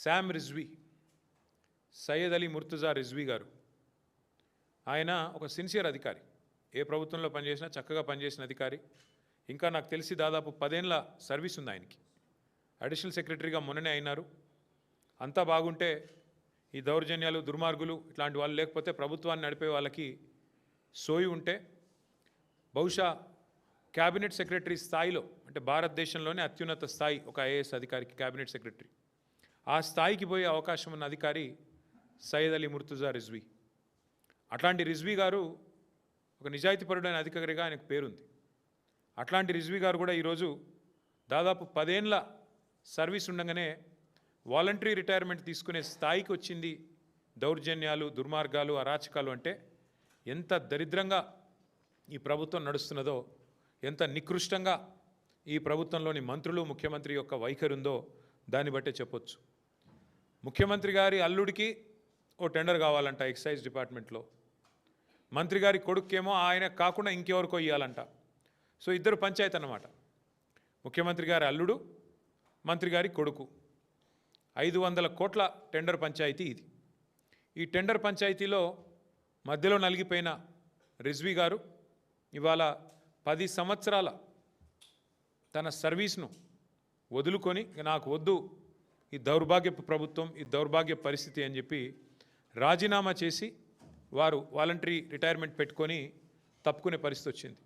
Sam Rizvi, Syed Ali Murtaza Rizvi గారు, ఆయన ఒక సిన్సియర్ అధికారి. ఏ ప్రభుత్వంలో పనిచేసినా చక్కగా పనిచేసిన అధికారి. ఇంకా నాకు తెలిసి దాదాపు 10 ఏళ్ల సర్వీస్ ఉంది ఆయనకి. అడిషనల్ సెక్రటరీగా మొన్ననే అయినారు. అంతా బాగుంటే ఈ దౌర్జన్యాలు, దుర్మార్గులు ఇట్లాంటి వాళ్ళు లేకపోతే ప్రభుత్వాన్ని నడిపే వాళ్ళకి సోయి ఉంటే బహుశా క్యాబినెట్ సెక్రటరీ స్థాయిలో, అంటే భారతదేశంలోనే అత్యున్నత స్థాయి ఒక ఐఏఎస్ అధికారికి క్యాబినెట్ సెక్రటరీ, ఆ స్థాయికి పోయే అవకాశం ఉన్న అధికారి సయ్యద్ అలీ ముర్తుజా రిజ్వీ. అట్లాంటి రిజ్వీ గారు ఒక నిజాయితీపరుడైన అధికారిగా ఆయనకు పేరుంది. అట్లాంటి రిజ్వీ గారు కూడా ఈరోజు దాదాపు 10 ఏళ్ల సర్వీస్ ఉండగానే వాలంటరీ రిటైర్మెంట్ తీసుకునే స్థాయికి వచ్చింది. దౌర్జన్యాలు, దుర్మార్గాలు, అరాచకాలు అంటే ఎంత దరిద్రంగా ఈ ప్రభుత్వం నడుస్తున్నదో, ఎంత నికృష్టంగా ఈ ప్రభుత్వంలోని మంత్రులు, ముఖ్యమంత్రి యొక్క వైఖరి ఉందో దాన్ని బట్టే చెప్పొచ్చు. ముఖ్యమంత్రి గారి అల్లుడికి ఓ టెండర్ కావాలంట ఎక్సైజ్ డిపార్ట్మెంట్లో. మంత్రి గారి కొడుకేమో ఆయన కాకుండా ఇంకెవరికో ఇవ్వాలంట. సో ఇద్దరు పంచాయతీ అన్నమాట. ముఖ్యమంత్రి గారి అల్లుడు, మంత్రి గారి కొడుకు. 500 కోట్ల టెండర్ పంచాయతీ ఇది. ఈ టెండర్ పంచాయతీలో మధ్యలో నలిగిపోయిన రిజ్వీ గారు ఇవాళ 10 సంవత్సరాల తన సర్వీస్ను వదులుకొని నాకు వద్దు ఈ దౌర్భాగ్యపు ప్రభుత్వం, ఈ దౌర్భాగ్య పరిస్థితి అని చెప్పి రాజీనామా చేసి వారు వాలంటరీ రిటైర్మెంట్ పెట్టుకొని తప్పుకునే పరిస్థితి వచ్చింది.